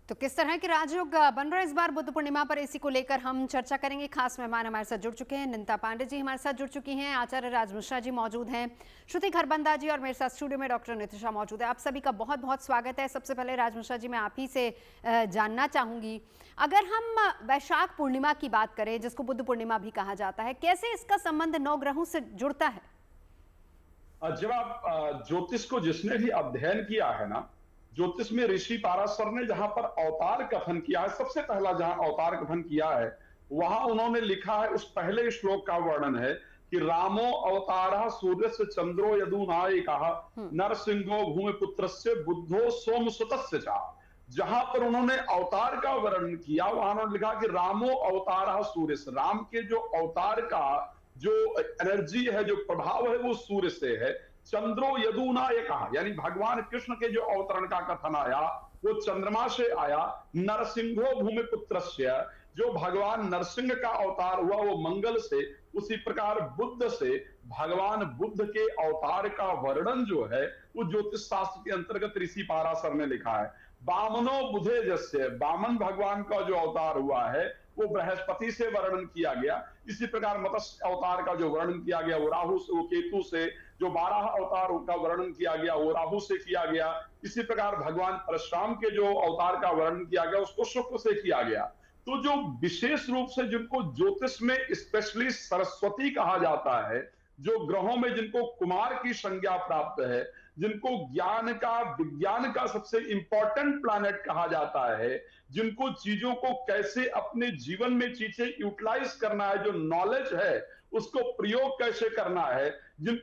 तो किस तरह के राजयोग बन रहे इस बार बुद्ध पूर्णिमा पर, इसी को लेकर हम चर्चा करेंगे। खास मेहमान हमारे साथ जुड़ चुके हैं। निंता पांडे जी हमारे साथ जुड़ चुकी हैं, आचार्य राज मिश्रा जी मौजूद हैं, श्रुति खरबंदा जी, और मेरे साथ स्टूडियो में डॉक्टर नितिशा मौजूद है। आप सभी का बहुत बहुत स्वागत है। सबसे पहले राज मिश्रा जी, मैं आप ही से जानना चाहूंगी, अगर हम वैशाख पूर्णिमा की बात करें, जिसको बुद्ध पूर्णिमा भी कहा जाता है, कैसे इसका संबंध नौ ग्रहों से जुड़ता है? जब आप ज्योतिष को जिसने भी अध्ययन किया है ना, ज्योतिष में ऋषि पाराशर ने जहां पर अवतार कथन किया है, सबसे पहला जहां अवतार कथन किया है, वहां उन्होंने लिखा है, उस पहले श्लोक का वर्णन है कि रामो अवतारः सूर्यस्य चंद्रो यदुनायिकः नरसिंहो भूमिपुत्रस्य बुद्धो सोमसुतस्य च। जहां पर उन्होंने अवतार का वर्णन किया, वहां उन्होंने लिखा कि रामो अवतारः सूर्य, राम के जो अवतार का जो एनर्जी है, जो प्रभाव है, वो सूर्य से है। चंद्रो यदुनायकः, यानी भगवान कृष्ण के जो अवतरण का कथन आया वो चंद्रमा से आया। नरसिंहो भूमिपुत्रस्य, जो भगवान नरसिंह का अवतार हुआ वो मंगल से। उसी प्रकार बुद्ध से भगवान बुद्ध के अवतार का वर्णन जो है वो ज्योतिष शास्त्र के अंतर्गत ऋषि पाराशर ने लिखा है। बामनो बुधे जस्य, बामन भगवान का जो अवतार हुआ है वो बृहस्पति से वर्णन किया गया। इसी प्रकार मत्स्य अवतार का जो वर्णन किया गया वो राहु से, वो केतु से। जो 12 अवतार का वर्णन किया गया वो राहु से किया गया। इसी प्रकार भगवान परशुराम के जो अवतार का वर्णन किया गया उसको शुक्र से किया गया। तो जो विशेष रूप से जिनको ज्योतिष में स्पेशली सरस्वती कहा जाता है, जो ग्रहों में जिनको कुमार की संज्ञा प्राप्त है, जिनको ज्ञान का, विज्ञान का सबसे इंपॉर्टेंट प्लैनेट कहा जाता है, जिनको चीजों को कैसे अपने जीवन में चीजें यूटिलाइज करना है, जो नॉलेज है उसको प्रयोग कैसे करना है,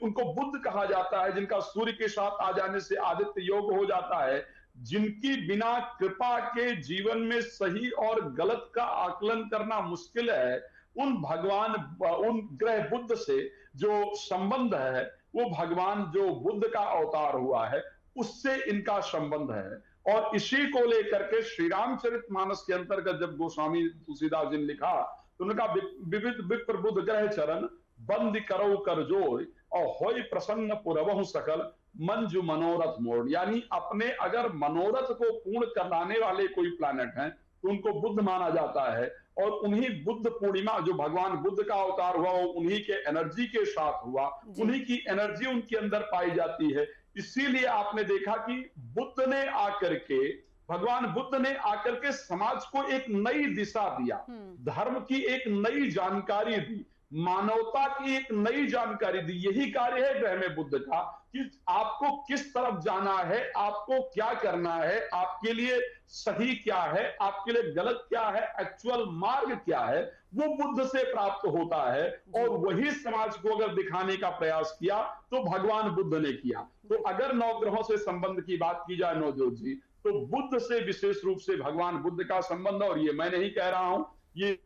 उनको बुद्ध कहा जाता है। जिनका सूर्य के साथ आ जाने से आदित्य योग हो जाता है, जिनकी बिना कृपा के जीवन में सही और गलत का आकलन करना मुश्किल है, उन भगवान, उन ग्रह बुद्ध से जो संबंध है वो भगवान जो बुद्ध का अवतार हुआ है उससे इनका संबंध है। और इसी को लेकर के श्री रामचरितमानस के अंतर्गत जब गोस्वामी तुलसीदास जी ने लिखा तो उनका विविध विप्र बुद्ध ग्रह चरण बंद करो कर जोय और होय प्रसन्न पुरवहु सकल मंजू मनोरथ मोड़। यानी अपने अगर मनोरथ को पूर्ण कराने वाले कोई प्लैनेट हैं तो उनको बुद्ध माना जाता है। और उन्हीं बुद्ध पूर्णिमा, जो भगवान बुद्ध का अवतार हुआ वो उन्हीं के एनर्जी के साथ हुआ, उन्हीं की एनर्जी उनके अंदर पाई जाती है। इसीलिए आपने देखा कि बुद्ध ने आकर के, भगवान बुद्ध ने आकर के समाज को एक नई दिशा दिया, धर्म की एक नई जानकारी दी, मानवता की एक नई जानकारी दी। यही कार्य है ग्रह में बुद्ध का कि आपको किस तरफ जाना है, आपको क्या करना है, आपके लिए सही क्या है, आपके लिए गलत क्या है, एक्चुअल मार्ग क्या है, वो बुद्ध से प्राप्त होता है। और वही समाज को अगर दिखाने का प्रयास किया तो भगवान बुद्ध ने किया। तो अगर नौ ग्रहों से संबंध की बात की जाए नवजोत जी, तो बुद्ध से विशेष रूप से भगवान बुद्ध का संबंध, और ये मैं नहीं कह रहा हूं, ये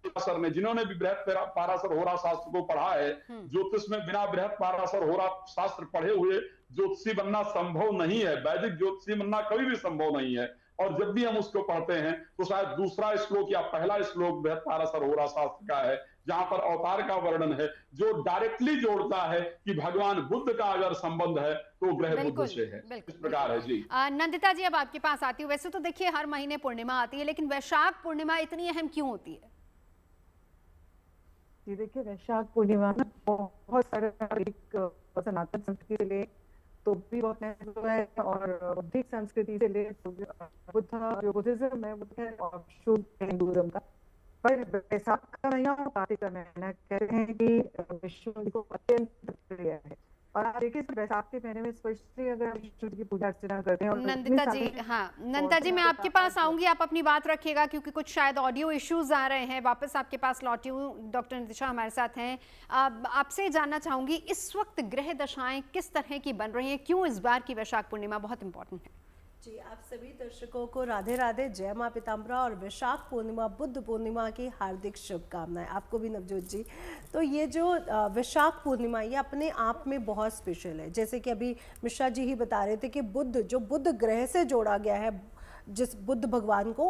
सर ने, जिन्होंने भी बृहत पाराशर होरा शास्त्र को पढ़ा है, ज्योतिष में बिना बृहत पाराशर होरा शास्त्र पढ़े हुए ज्योतिषी बनना संभव नहीं है, वैदिक ज्योतिषी बनना कभी भी संभव नहीं है। और जब भी हम उसको पढ़ते हैं तो शायद दूसरा श्लोक या पहला श्लोक बृहत पाराशर होरा शास्त्र का है, जहां पर अवतार का वर्णन है, जो डायरेक्टली जोड़ता है कि भगवान बुद्ध का अगर संबंध है तो ग्रह बुद्ध से है। इस प्रकार है जी। नंदिता जी, अब आपके पास आती हूँ। वैसे तो देखिए हर महीने पूर्णिमा आती है, लेकिन वैशाख पूर्णिमा इतनी अहम क्यों होती है? जी देखिए, वैशाख पूर्णिमा ना बहुत सारे एक सनातन संस्कृति से ले तो भी बहुत महत्व है, और बौद्धिक संस्कृति से ले तो बुद्ध, जो बुद्धिज्म है वो है ऑफशूट हिंदुइज्म का। पर वैशाख का महीना और कार्तिक का महीना कहते हैं कि विष्णु को अत्यंत प्रिय है। और आप देखिए वैशाख के महीने में स्पेशली अगर हम विष्णु की पूजा अर्चना करते हैं। और नंदिता जी, हाँ नंदिता जी, मैं आपके पास आऊंगी, आप अपनी बात रखिएगा क्योंकि कुछ शायद ऑडियो इश्यूज आ रहे हैं। वापस आपके पास लौटी हूँ, डॉक्टर नितिशा हमारे साथ हैं। आपसे जानना चाहूंगी, इस वक्त ग्रह दशाएं किस तरह की बन रही हैं, क्यों इस बार की वैशाख पूर्णिमा बहुत इंपॉर्टेंट है? जी, आप सभी दर्शकों को राधे राधे, जय मां पीताम्बरा और वैशाख पूर्णिमा, बुद्ध पूर्णिमा की हार्दिक शुभकामनाएं। आपको भी नवजोत जी। तो ये जो वैशाख पूर्णिमा ये अपने आप में बहुत स्पेशल है। जैसे कि अभी मिश्रा जी ही बता रहे थे कि बुद्ध, जो बुद्ध ग्रह से जोड़ा गया है जिस बुद्ध भगवान को,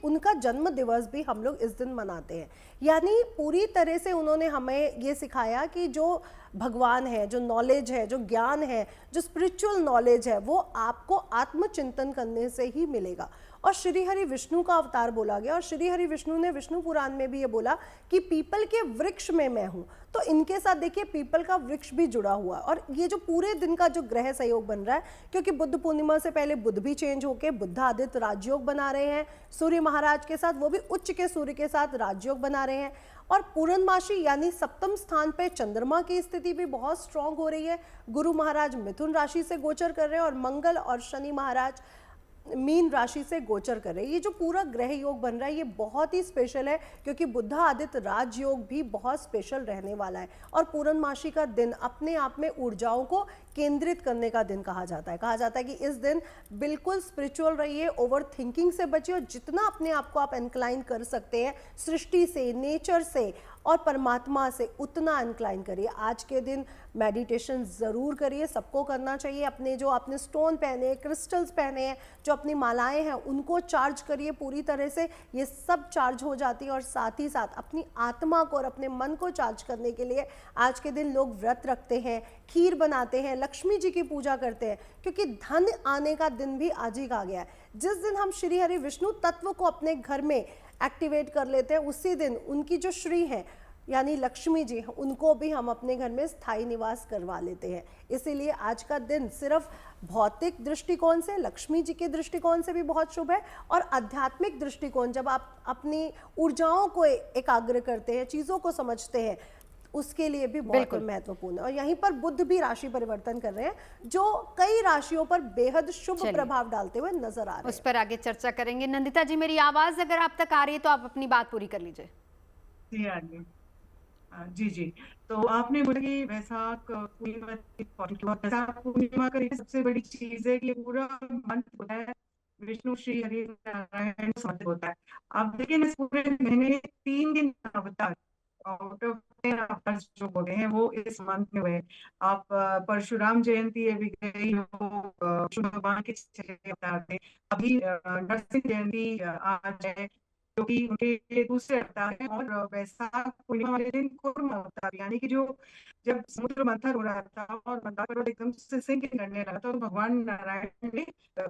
उनका जन्म दिवस भी हम लोग इस दिन मनाते हैं। यानी पूरी तरह से उन्होंने हमें ये सिखाया कि जो भगवान है, जो नॉलेज है, जो ज्ञान है, जो स्पिरिचुअल नॉलेज है, वो आपको आत्मचिंतन करने से ही मिलेगा। और श्री हरि विष्णु का अवतार बोला गया, और श्री हरि विष्णु ने विष्णु पुराण में भी ये बोला कि पीपल के वृक्ष में मैं हूँ। तो इनके साथ देखिए पीपल का वृक्ष भी जुड़ा हुआ, और ये जो पूरे दिन का जो ग्रह सहयोग बन रहा है, क्योंकि बुद्ध पूर्णिमा से पहले बुध भी चेंज होके बुद्धादित्य राजयोग बना रहे हैं सूर्य महाराज के साथ, वो भी उच्च के सूर्य के साथ राजयोग बना रहे हैं। और पूर्णमासी यानी सप्तम स्थान पे चंद्रमा की स्थिति भी बहुत स्ट्रांग हो रही है। गुरु महाराज मिथुन राशि से गोचर कर रहे हैं, और मंगल और शनि महाराज मीन राशि से गोचर कर रहे हैं। ये जो पूरा ग्रह योग बन रहा है ये बहुत ही स्पेशल है, क्योंकि बुद्धा आदित्य राजयोग भी बहुत स्पेशल रहने वाला है। और पूर्णमासी का दिन अपने आप में ऊर्जाओं को केंद्रित करने का दिन कहा जाता है। कहा जाता है कि इस दिन बिल्कुल स्पिरिचुअल रहिए, ओवर थिंकिंग से बचिए, और जितना अपने आप को आप इंक्लाइन कर सकते हैं सृष्टि से, नेचर से और परमात्मा से, उतना इंक्लाइन करिए। आज के दिन मेडिटेशन ज़रूर करिए, सबको करना चाहिए। अपने जो आपने स्टोन पहने, क्रिस्टल्स पहने हैं, जो अपनी मालाएं हैं, उनको चार्ज करिए पूरी तरह से, ये सब चार्ज हो जाती है। और साथ ही साथ अपनी आत्मा को और अपने मन को चार्ज करने के लिए आज के दिन लोग व्रत रखते हैं, खीर बनाते हैं, लक्ष्मी जी की पूजा करते हैं, क्योंकि धन आने का दिन भी आज ही आ गया है। जिस दिन हम श्री हरि विष्णु तत्व को अपने घर में एक्टिवेट कर लेते हैं, उसी दिन उनकी जो श्री हैं यानी लक्ष्मी जी, उनको भी हम अपने घर में स्थायी निवास करवा लेते हैं। इसीलिए आज का दिन सिर्फ भौतिक दृष्टिकोण से, लक्ष्मी जी के दृष्टिकोण से भी बहुत शुभ है, और आध्यात्मिक दृष्टिकोण, जब आप अपनी ऊर्जाओं को एकाग्र करते हैं, चीज़ों को समझते हैं, उसके लिए भी बहुत महत्वपूर्ण है। और यहीं पर बुध भी राशि परिवर्तन कर रहे हैं, जो कई राशियों पर बेहद शुभ प्रभाव डालते हुए नजर आ रहे हैं। उस पर आगे चर्चा करेंगे। नंदिता जी, मेरी आवाज अगर आप तक आ रही है तो आप अपनी बात पूरी कर लीजिए। जी जी। तो आपने बोला कि वैशाख पूर्णिमा, वैशाख पूर्णिमा का सबसे बड़ी चीज है कि पूरा मंत्र होता है विष्णु श्री हरि नारायण समर्पित होता है। आप देखिए इस पूरे महीने 3 दिन अवतार आउट ऑफ 10 अवतार जो हो गए हैं वो इस मंथ में हुए। आप परशुराम जयंती अभी गई हो, विष्णु भगवान के 6 अवतार थे। अभी नरसिंह जयंती आज है जो कि उनके दूसरे अवतार हैं। और वैशाख पूर्णिमा वाले दिन कूर्म अवतार, यानी कि जो जब समुद्र मंथन हो रहा था और मंदार पर्वत एकदम से सिंक करने लगा था, तो भगवान नारायण ने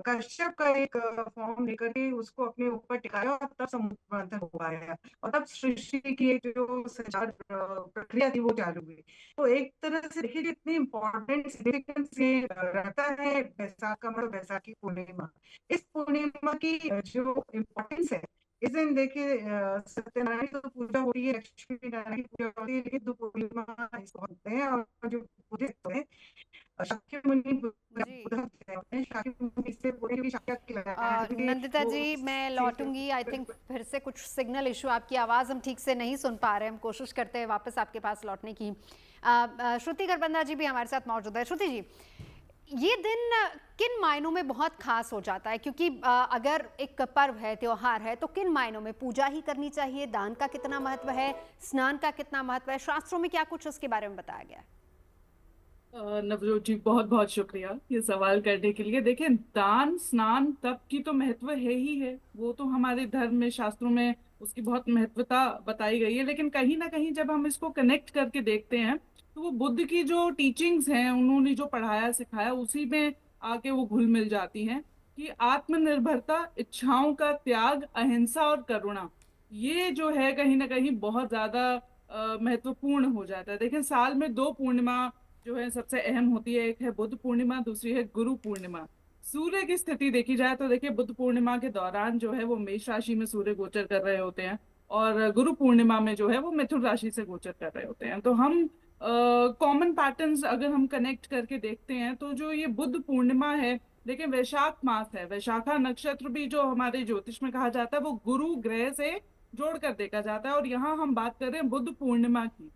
कश्यप का एक फॉर्म लेकर के उसको अपने ऊपर टिकाया, और तब समुद्र मंथन हो पाया, और तब सृष्टि की जो संचार प्रक्रिया थी वो चालू हुई। तो एक तरह से देखिए इतनी इम्पोर्टेंट सिग्निफिकेंस रहता है वैशाख का, मतलब वैशाखी पूर्णिमा। इस पूर्णिमा की जो इम्पोर्टेंस है, इस दिन देखिए सत्यनारायण की तो पूजा हो रही है, लक्ष्मी नारायण की पूजा हो रही है, लेकिन बुद्ध पूर्णिमा इसको होते हैं। और जो बुद्धिस्ट हैं शाक्य मुनि नंदिता जी, मैं लौटूंगी। आई थिंक फिर से कुछ सिग्नल इशू, आपकी आवाज़ हम ठीक से नहीं सुन पा रहे हैं। हम कोशिश करते हैं वापस आपके पास लौटने की। श्रुति खरबंदा जी भी हमारे साथ मौजूद है। श्रुति जी, ये दिन किन मायनों में बहुत खास हो जाता है? क्योंकि अगर एक पर्व है, त्योहार है, तो किन मायनों में पूजा ही करनी चाहिए? दान का कितना महत्व है? स्नान का कितना महत्व है? शास्त्रों में क्या कुछ उसके बारे में बताया गया है? नवजोत जी, बहुत बहुत शुक्रिया ये सवाल करने के लिए। देखिए, दान स्नान तप की तो महत्व है ही है, वो तो हमारे धर्म में, शास्त्रों में उसकी बहुत महत्वता बताई गई है। लेकिन कहीं ना कहीं जब हम इसको कनेक्ट करके देखते हैं तो वो बुद्ध की जो टीचिंग्स हैं, उन्होंने जो पढ़ाया सिखाया, उसी में आके वो घुल मिल जाती हैं कि आत्मनिर्भरता, इच्छाओं का त्याग, अहिंसा और करुणा, ये जो है कहीं ना कहीं बहुत ज्यादा महत्वपूर्ण हो जाता है। देखिए, साल में 2 पूर्णिमा जो है सबसे अहम होती है। एक है बुद्ध पूर्णिमा, दूसरी है गुरु पूर्णिमा। सूर्य की स्थिति देखी जाए तो देखिए, बुद्ध पूर्णिमा के दौरान जो है वो मेष राशि में सूर्य गोचर कर रहे होते हैं, और गुरु पूर्णिमा में जो है वो मिथुन राशि से गोचर कर रहे होते हैं। तो हम कॉमन पैटर्न्स अगर हम कनेक्ट करके देखते हैं तो जो ये बुद्ध पूर्णिमा है, देखिए वैशाख मास है, वैशाखा नक्षत्र भी जो हमारे ज्योतिष में कहा जाता है वो गुरु ग्रह से जोड़ कर देखा जाता है। और यहाँ हम बात कर रहे हैं बुद्ध पूर्णिमा की,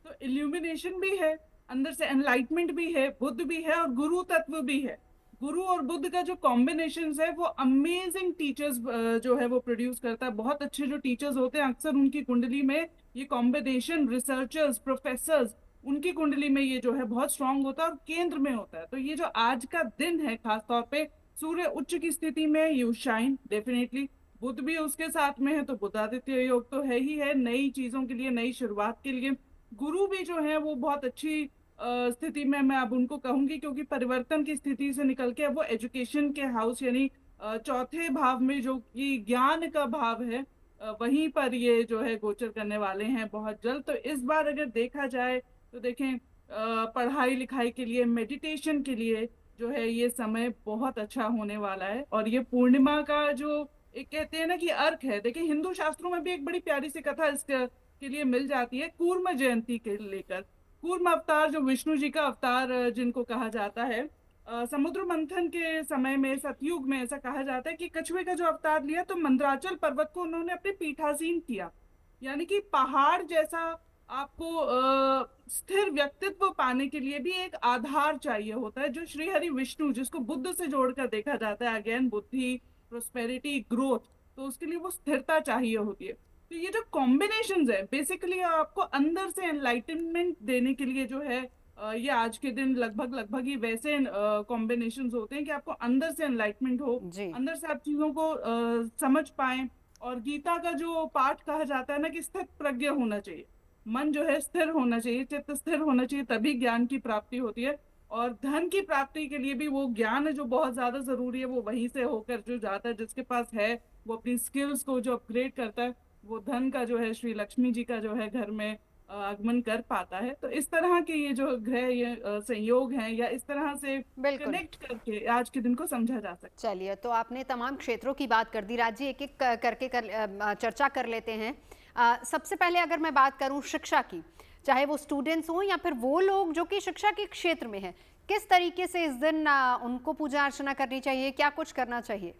तो इल्यूमिनेशन भी है, अंदर से एनलाइटमेंट भी है, बुद्ध भी है और गुरु तत्व भी है। गुरु और बुद्ध का जो कॉम्बिनेशन है वो अमेजिंग टीचर्स जो है वो प्रोड्यूस करता है। बहुत अच्छे जो टीचर्स होते हैं, अक्सर उनकी कुंडली में ये कॉम्बिनेशन, रिसर्चर्स, प्रोफेसर्स, उनकी कुंडली में ये जो है बहुत स्ट्रांग होता है और केंद्र में होता है। तो ये जो आज का दिन है, खासतौर पे सूर्य उच्च की स्थिति में, यू शाइन डेफिनेटली, बुद्ध भी उसके साथ में है, तो बुद्धादित्य योग तो है ही है, नई चीजों के लिए, नई शुरुआत के लिए। गुरु भी जो है वो बहुत अच्छी स्थिति में मैं अब उनको कहूंगी, क्योंकि परिवर्तन की स्थिति से निकल के अब वो एजुकेशन के हाउस यानी चौथे भाव में जो कि ज्ञान का भाव है, वहीं पर ये जो है गोचर करने वाले हैं बहुत जल्द। तो इस बार अगर देखा जाए तो देखें, पढ़ाई लिखाई के लिए, मेडिटेशन के लिए जो है ये समय बहुत अच्छा होने वाला है। और ये पूर्णिमा का जो एक कहते हैं ना कि अर्क है, देखिए हिंदू शास्त्रों में भी एक बड़ी प्यारी सी कथा इसके के लिए मिल जाती है, कूर्म जयंती के लेकर। कूर्म अवतार जो विष्णु जी का अवतार जिनको कहा जाता है, समुद्र मंथन के समय में, सतयुग में ऐसा कहा जाता है कि कछुए का जो अवतार लिया तो मंदराचल पर्वत को उन्होंने अपने पीठासीन किया। यानी कि पहाड़ जैसा आपको स्थिर व्यक्तित्व पाने के लिए भी एक आधार चाहिए होता है, जो श्री हरि विष्णु जिसको बुद्ध से जोड़कर देखा जाता है, अगेन बुद्धि, प्रोस्पेरिटी, ग्रोथ, तो उसके लिए वो स्थिरता चाहिए होती है। तो ये जो कॉम्बिनेशंस है बेसिकली आपको अंदर से एनलाइटनमेंट देने के लिए जो है, ये आज के दिन लगभग ही वैसे कॉम्बिनेशंस होते हैं कि आपको अंदर से एनलाइटमेंट हो, जी। अंदर से आप चीजों को समझ पाएं। और गीता का जो पाठ कहा जाता है ना कि स्थित प्रज्ञ होना चाहिए, मन जो है स्थिर होना चाहिए, चित्त स्थिर होना चाहिए, तभी ज्ञान की प्राप्ति होती है। और धन की प्राप्ति के लिए भी वो ज्ञान जो बहुत ज्यादा जरूरी है, वो वहीं से होकर जो जाता है, जिसके पास है वो अपनी स्किल्स को जो अपग्रेड करता है, वो धन का जो है श्री लक्ष्मी जी का जो है घर में आगमन कर पाता है। तो इस तरह के ये जो ग्रह ये संयोग हैं, या इस तरह से बिल्कुल। कनेक्ट करके आज के दिन को समझा जा सकता है। चलिए, तो आपने तमाम क्षेत्रों की बात कर दी। राज जी, एक एक करके चर्चा कर लेते हैं। सबसे पहले अगर मैं बात करूं शिक्षा की, चाहे वो स्टूडेंट्स हों या फिर वो लोग जो कि शिक्षा के क्षेत्र में हैं, किस तरीके से इस दिन उनको पूजा अर्चना करनी चाहिए, क्या कुछ करना चाहिए?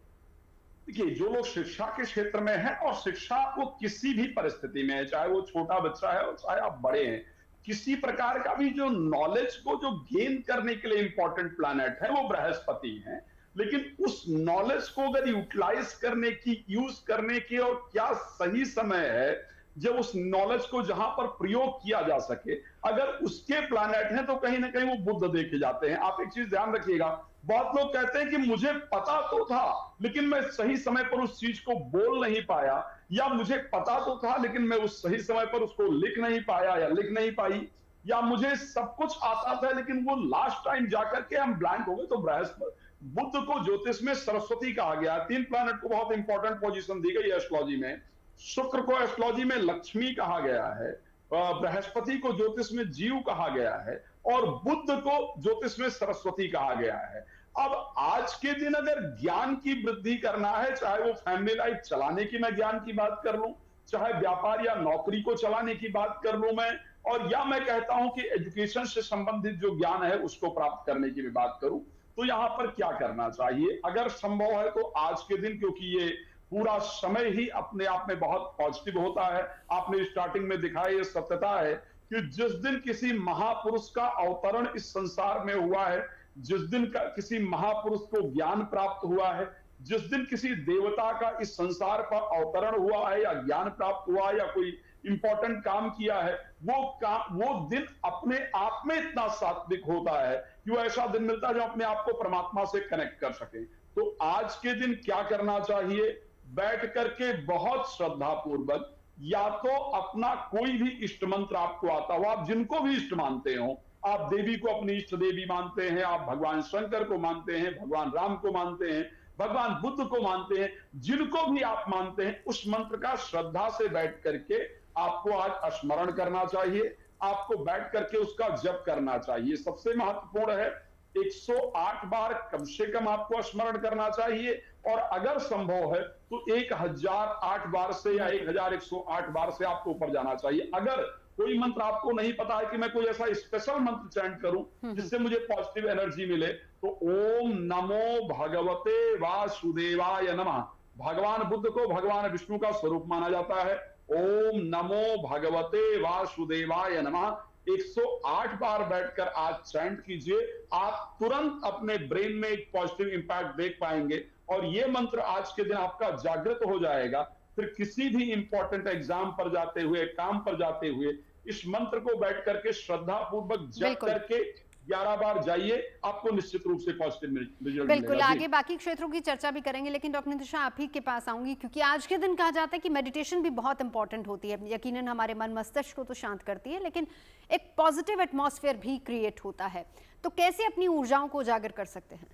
देखिए, जो लोग शिक्षा के क्षेत्र में हैं, और शिक्षा वो किसी भी परिस्थिति में है, चाहे वो छोटा बच्चा है और चाहे आप बड़े हैं, किसी प्रकार का भी जो नॉलेज को जो गेन करने के लिए इंपॉर्टेंट प्लैनेट है वो बृहस्पति है। लेकिन उस नॉलेज को अगर यूटिलाइज करने की, यूज करने की, और क्या सही समय है जब उस नॉलेज को जहां पर प्रयोग किया जा सके, अगर उसके प्लैनेट हैं तो कहीं ना कहीं वो बुध देखे जाते हैं। आप एक चीज ध्यान रखिएगा, बहुत लोग कहते हैं कि मुझे पता तो था लेकिन मैं सही समय पर उस चीज को बोल नहीं पाया, या मुझे पता तो था लेकिन मैं उस सही समय पर उसको लिख नहीं पाया या लिख नहीं पाई, या मुझे सब कुछ आता था लेकिन वो लास्ट टाइम जाकर के हम ब्लैंक हो गए। तो बृहस्पति, बुध को ज्योतिष में सरस्वती कहा गया। 3 प्लैनेट को बहुत इंपॉर्टेंट पोजीशन दी गई है एस्ट्रोलॉजी में। शुक्र को एस्ट्रोलॉजी में लक्ष्मी कहा गया है, बृहस्पति को ज्योतिष में जीव कहा गया है, और बुध को ज्योतिष में सरस्वती कहा गया है। अब आज के दिन अगर ज्ञान की वृद्धि करना है, चाहे वो फैमिली लाइफ चलाने की मैं ज्ञान की बात कर लूं, चाहे व्यापार या नौकरी को चलाने की बात कर लूं मैं, और या मैं कहता हूं कि एजुकेशन से संबंधित जो ज्ञान है उसको प्राप्त करने की भी बात करूं, तो यहां पर क्या करना चाहिए? अगर संभव है तो आज के दिन, क्योंकि ये पूरा समय ही अपने आप में बहुत पॉजिटिव होता है, आपने स्टार्टिंग में दिखाया, ये सत्यता है कि जिस दिन किसी महापुरुष का अवतरण इस संसार में हुआ है, जिस दिन किसी महापुरुष को ज्ञान प्राप्त हुआ है, जिस दिन किसी देवता का इस संसार पर अवतरण हुआ है या ज्ञान प्राप्त हुआ है या कोई इंपॉर्टेंट काम किया है, वो दिन अपने आप में इतना सात्विक होता है कि वो ऐसा दिन मिलता है जो अपने आप को परमात्मा से कनेक्ट कर सके। तो आज के दिन क्या करना चाहिए? बैठ करके बहुत श्रद्धा पूर्वक, या तो अपना कोई भी इष्ट मंत्र आपको आता हो, आप जिनको भी इष्ट मानते हो, आप देवी को अपनी इष्ट देवी मानते हैं, आप भगवान शंकर को मानते हैं, भगवान राम को मानते हैं, भगवान बुद्ध को मानते हैं, जिनको भी आप मानते हैं, उस मंत्र का श्रद्धा से बैठ करके आपको आज स्मरण करना चाहिए, आपको बैठ करके उसका जप करना चाहिए। सबसे महत्वपूर्ण है 108 बार कम से कम आपको स्मरण करना चाहिए, और अगर संभव है तो 1008 बार से या 1108 बार से आपको ऊपर जाना चाहिए। अगर कोई मंत्र आपको नहीं पता है कि मैं कोई ऐसा स्पेशल मंत्र चैंट करूं जिससे मुझे पॉजिटिव एनर्जी मिले, तो ओम नमो भगवते वासुदेवाय नमः, भगवान बुद्ध को भगवान विष्णु का स्वरूप माना जाता है, ओम नमो भगवते वासुदेवाय नमः 108 बार बैठकर आज चैंट कीजिए। आप तुरंत अपने ब्रेन में एक पॉजिटिव इंपैक्ट देख पाएंगे, और ये मंत्र आज के दिन आपका जागृत हो जाएगा। फिर किसी भी इंपॉर्टेंट एग्जाम पर जाते हुए, काम पर जाते हुए, इस मंत्र को बैठ करके श्रद्धा पूर्वक जप करके 11 बार जाइए, आपको निश्चित रूप से पॉजिटिव रिजल्ट बिल्कुल, मिलेगा। जी। आगे बाकी क्षेत्रों की चर्चा भी करेंगे, लेकिन डॉक्टर नितिशा आप ही के पास आऊँगी, क्योंकि आज के दिन कहा जाता है कि मेडिटेशन भी बहुत इंपॉर्टेंट होती है। यकीनन हमारे मन मस्तिष्क को तो शांत करती है, लेकिन एक पॉजिटिव एटमॉस्फेयर भी क्रिएट होता है। तो कैसे अपनी ऊर्जाओं को उजागर कर सकते हैं?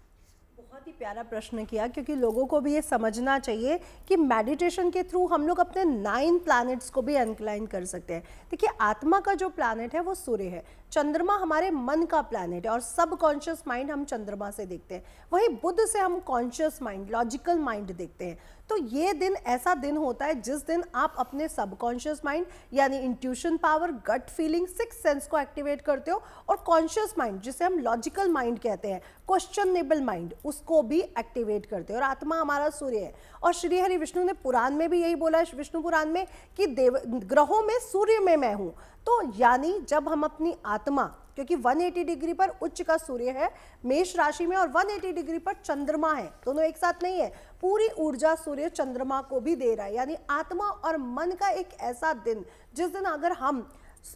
बहुत ही प्यारा प्रश्न किया, क्योंकि लोगों को भी ये समझना चाहिए कि मेडिटेशन के थ्रू हम लोग अपने 9 प्लैनेट्स को भी इंक्लाइन कर सकते हैं। देखिए, आत्मा का जो प्लैनेट है वो सूर्य है, चंद्रमा हमारे मन का प्लैनेट है और सब कॉन्शियस माइंड हम चंद्रमा से देखते हैं, वही बुध से हम कॉन्शियस माइंड, लॉजिकल माइंड देखते हैं। तो ये दिन ऐसा दिन होता है जिस दिन आप अपने सबकॉन्शियस माइंड यानी intuition power, gut feeling, six sense को एक्टिवेट करते हो, और कॉन्शियस माइंड जिसे हम लॉजिकल माइंड कहते हैं, क्वेश्चनेबल माइंड, उसको भी एक्टिवेट करते हो। और आत्मा हमारा सूर्य है, और श्री हरि विष्णु ने पुराण में भी यही बोला है, विष्णु पुराण में, कि देव ग्रहों में सूर्य में मैं हूँ। तो यानी जब हम अपनी आत्मा, क्योंकि 180 डिग्री पर उच्च का सूर्य है मेष राशि में और 180 डिग्री पर चंद्रमा है, दोनों एक साथ नहीं है, पूरी ऊर्जा सूर्य चंद्रमा को भी दे रहा है। यानी आत्मा और मन का एक ऐसा दिन जिस दिन अगर हम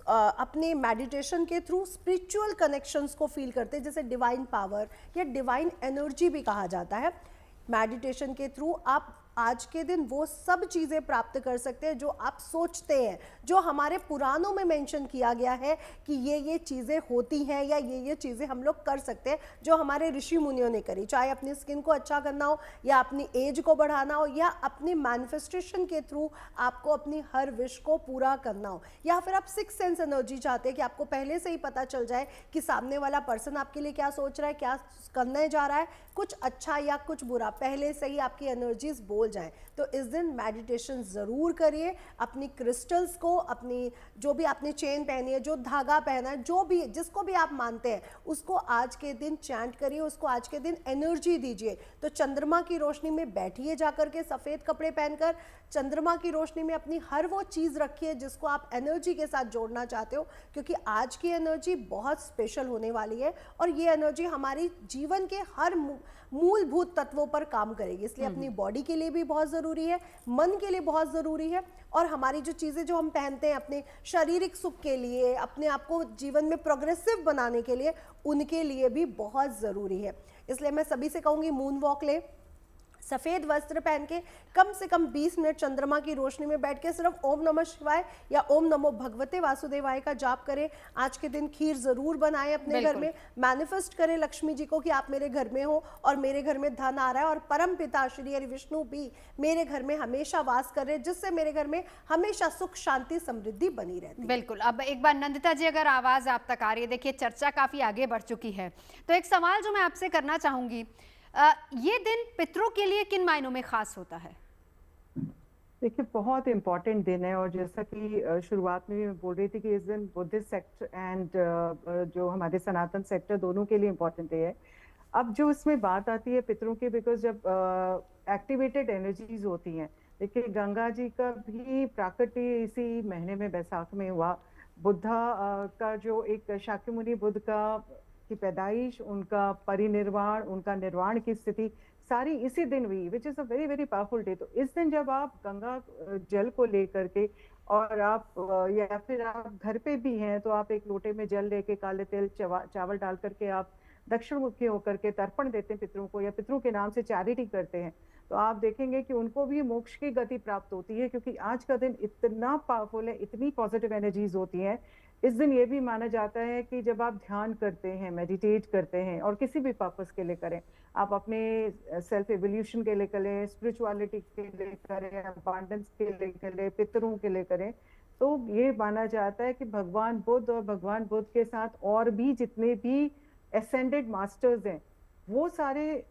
अपने मेडिटेशन के थ्रू स्पिरिचुअल कनेक्शंस को फील करते हैं, जैसे डिवाइन पावर या डिवाइन एनर्जी भी कहा जाता है, मेडिटेशन के थ्रू आप आज के दिन वो सब चीज़ें प्राप्त कर सकते हैं जो आप सोचते हैं, जो हमारे पुराणों में मेंशन किया गया है कि ये चीज़ें होती हैं या ये चीज़ें हम लोग कर सकते हैं, जो हमारे ऋषि मुनियों ने करी, चाहे अपनी स्किन को अच्छा करना हो या अपनी एज को बढ़ाना हो या अपनी मैनिफेस्टेशन के थ्रू आपको अपनी हर विश को पूरा करना हो, या फिर आप सिक्स सेंस एनर्जी चाहते हैं कि आपको पहले से ही पता चल जाए कि सामने वाला पर्सन आपके लिए क्या सोच रहा है, क्या करने जा रहा है, कुछ अच्छा या कुछ बुरा, पहले से ही आपकी एनर्जीज बोल जाए। तो इस दिन मेडिटेशन ज़रूर करिए। अपनी क्रिस्टल्स को, अपनी जो भी आपने चेन पहनी है, जो धागा पहना है, जो भी जिसको भी आप मानते हैं, उसको आज के दिन चैंट करिए, उसको आज के दिन एनर्जी दीजिए। तो चंद्रमा की रोशनी में बैठिए जाकर के, सफ़ेद कपड़े पहनकर चंद्रमा की रोशनी में अपनी हर वो चीज़ रखिए जिसको आप एनर्जी के साथ जोड़ना चाहते हो, क्योंकि आज की एनर्जी बहुत स्पेशल होने वाली है और ये एनर्जी हमारी जीवन के हर मूलभूत तत्वों पर काम करेगी। इसलिए अपनी बॉडी के लिए भी बहुत ज़रूरी है, मन के लिए बहुत ज़रूरी है, और हमारी जो चीज़ें जो हम पहनते हैं अपने शारीरिक सुख के लिए, अपने आप को जीवन में प्रोग्रेसिव बनाने के लिए, उनके लिए भी बहुत ज़रूरी है। इसलिए मैं सभी से कहूँगी, मून वॉक ले, सफ़ेद वस्त्र पहन के कम से कम 20 मिनट चंद्रमा की रोशनी में बैठ के सिर्फ ओम नमः शिवाय या ओम नमो भगवते वासुदेवाय का जाप करें। आज के दिन खीर ज़रूर बनाएं अपने घर में, मैनिफेस्ट करें लक्ष्मी जी को कि आप मेरे घर में हो और मेरे घर में धन आ रहा है, और परम पिता श्री हरि विष्णु भी मेरे घर में हमेशा वास कर रहे, जिससे मेरे घर में हमेशा सुख शांति समृद्धि बनी रहती है। बिल्कुल। अब एक बार नंदिता जी, अगर आवाज़ आप तक आ रही है, देखिए चर्चा काफ़ी आगे बढ़ चुकी है, तो एक सवाल जो मैं आपसे करना चाहूँगी, ये दिन पितरों के लिए किन मायनों में खास होता है? देखिए, बहुत इम्पोर्टेंट दिन है, और जैसा कि शुरुआत में भी मैं बोल रही थी कि इस दिन बुद्धिस्ट सेक्टर एंड जो हमारे सनातन सेक्टर दोनों के लिए इम्पोर्टेंट है। अब जो इसमें बात आती है पितरों की, बिकॉज जब एक्टिवेटेड एनर्जीज होती हैं, देखिए गंगा जी का भी प्राकट्य इसी महीने में बैसाख में हुआ। बुद्धा का जो एक शाक्यमुनि बुद्ध का की पैदाइश, उनका परिनिर्वाण, उनका निर्वाण की स्थिति सारी इसी दिन हुई, which is a very very powerful day. तो इस दिन जब आप गंगा जल को लेकर के, और आप या फिर आप घर पे भी हैं, तो आप एक लोटे में जल लेके काले तिल चावल डाल करके आप दक्षिण मुखी होकर के तर्पण देते हैं पितरों को, या पितरों के नाम से चैरिटी करते हैं, तो आप देखेंगे कि उनको भी मोक्ष की गति प्राप्त होती है, क्योंकि आज का दिन इतना पावरफुल है, इतनी पॉजिटिव एनर्जीज होती हैं। इस दिन ये भी माना जाता है कि जब आप ध्यान करते हैं, मेडिटेट करते हैं, और किसी भी पर्पस के लिए करें, आप अपने सेल्फ एवोल्यूशन के लिए करें, स्पिरिचुअलिटी के लिए करें, अबांडेंस के लिए करें, पितरों के लिए करें, तो ये माना जाता है कि भगवान बुद्ध और भगवान बुद्ध के साथ और भी जितने भी एसेंडेड मास्टर्स हैं, वो सारे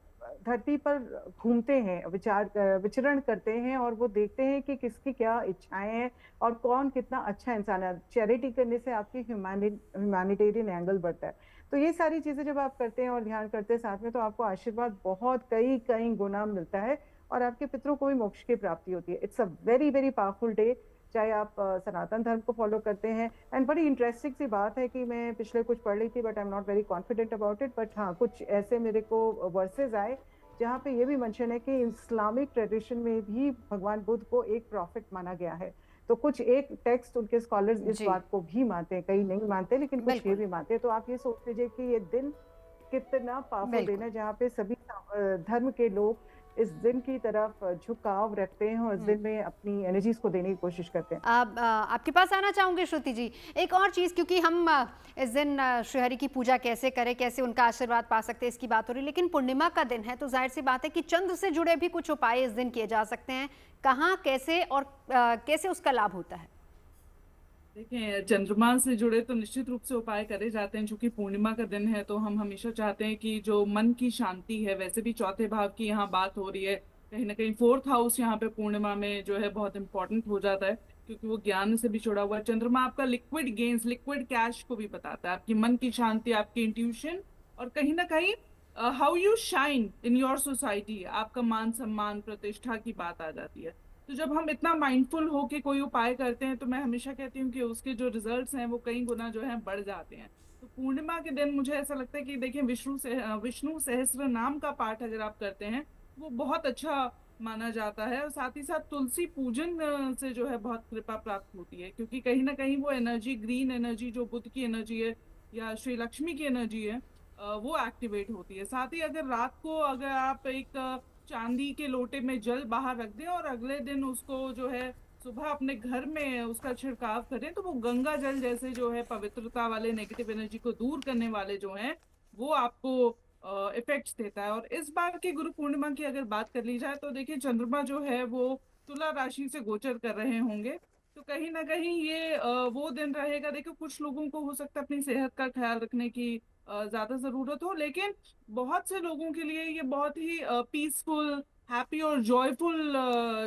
धरती पर घूमते हैं, विचरण करते हैं, और वो देखते हैं कि किसकी क्या इच्छाएं हैं और कौन कितना अच्छा इंसान है। चैरिटी करने से आपकी ह्यूमैनिटेरियन एंगल बढ़ता है। तो ये सारी चीजें जब आप करते हैं और ध्यान करते हैं साथ में, तो आपको आशीर्वाद बहुत कई गुना मिलता है, और आपके पितरों को भी मोक्ष की प्राप्ति होती है। It's a very very powerful day, चाहे आप सनातन धर्म को फॉलो करते हैं। एंड बड़ी इंटरेस्टिंग सी बात है कि मैं पिछले कुछ पढ़ रही थी, but I am not very confident about it, but हाँ, कुछ ऐसे मेरे को वर्सेस आए जहाँ पे ये भी मेंशन है कि इस्लामिक ट्रेडिशन में भी भगवान बुद्ध को एक प्रॉफिट माना गया है। तो कुछ एक टेक्स्ट उनके स्कॉलर्स इस जी। बात को भी मानते हैं, कई नहीं मानते, लेकिन कुछ ये बिल्कुल। भी मानते हैं। तो आप ये सोच लीजिए कि ये दिन कितना पावरफुल दिन बिल्कुल। है, जहाँ पे सभी धर्म के लोग इस दिन की तरफ झुकाव रखते हैं और इस दिन में अपनी एनर्जीज को देने की कोशिश करते हैं। अब आपके पास आना चाहूंगी श्रुति जी, एक और चीज़, क्योंकि हम इस दिन श्रीहरि की पूजा कैसे करें, कैसे उनका आशीर्वाद पा सकते हैं, इसकी बात हो रही है, लेकिन पूर्णिमा का दिन है तो जाहिर सी बात है कि चंद्र से जुड़े भी कुछ उपाय इस दिन किए जा सकते हैं। कहाँ, कैसे और कैसे उसका लाभ होता है? देखिए, चंद्रमा से जुड़े तो निश्चित रूप से उपाय करे जाते हैं। चूंकि पूर्णिमा का दिन है तो हम हमेशा चाहते हैं कि जो मन की शांति है, वैसे भी चौथे भाव की यहाँ बात हो रही है, कहीं ना कहीं फोर्थ हाउस यहाँ पे पूर्णिमा में जो है बहुत इंपॉर्टेंट हो जाता है, क्योंकि वो ज्ञान से भी जुड़ा हुआ है। चंद्रमा आपका लिक्विड गेन्स, लिक्विड कैश को भी बताता है, आपकी मन की शांति, आपकी इंट्यूशन, और कहीं ना कहीं how you shine in your society, आपका मान सम्मान प्रतिष्ठा की बात आ जाती है। तो जब हम इतना माइंडफुल होके कोई उपाय करते हैं तो मैं हमेशा कहती हूँ कि उसके जो रिजल्ट्स हैं वो कई गुना जो है बढ़ जाते हैं। तो पूर्णिमा के दिन मुझे ऐसा लगता है कि देखिए, विष्णु सहस्त्र नाम का पाठ अगर आप करते हैं वो बहुत अच्छा माना जाता है, और साथ ही साथ तुलसी पूजन से जो है बहुत कृपा प्राप्त होती है, क्योंकि कहीं ना कहीं वो एनर्जी, ग्रीन एनर्जी जो बुद्ध की एनर्जी है या श्री लक्ष्मी की एनर्जी है, वो एक्टिवेट होती है। साथ ही अगर रात को अगर आप एक चांदी के लोटे में जल बाहर रख दें और अगले दिन उसको जो है सुबह अपने घर में उसका छिड़काव करें, तो वो गंगा जल जैसे जो है पवित्रता वाले, नेगेटिव एनर्जी को दूर करने वाले जो हैं, वो आपको इफेक्ट्स देता है। और इस बार की गुरु पूर्णिमा की अगर बात कर ली जाए तो देखिए, चंद्रमा जो है वो तुला राशि से गोचर कर रहे होंगे, तो कहीं ना कहीं ये वो दिन रहेगा। देखिए, कुछ लोगों को हो सकता है अपनी सेहत का ख्याल रखने की ज्यादा जरूरत हो, लेकिन बहुत से लोगों के लिए ये बहुत ही पीसफुल, हैप्पी और जॉयफुल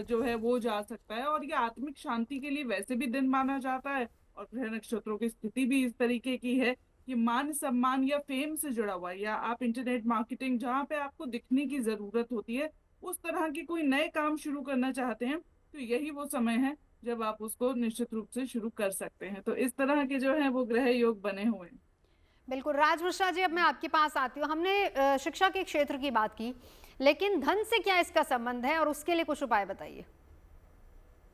जो है वो जा सकता है, और ये आत्मिक शांति के लिए वैसे भी दिन माना जाता है। और ग्रह नक्षत्रों की स्थिति भी इस तरीके की है कि मान सम्मान या फेम से जुड़ा हुआ है, या आप इंटरनेट मार्केटिंग, जहाँ पे आपको दिखने की जरूरत होती है, उस तरह की कोई नए काम शुरू करना चाहते हैं, तो यही वो समय है जब आप उसको निश्चित रूप से शुरू कर सकते हैं। तो इस तरह के जो है वो ग्रह योग बने हुए हैं। बिल्कुल। राज मिश्रा जी, अब मैं आपके पास आती हूँ। हमने शिक्षा के क्षेत्र की बात की, लेकिन धन से क्या इसका संबंध है और उसके लिए कुछ उपाय बताइए।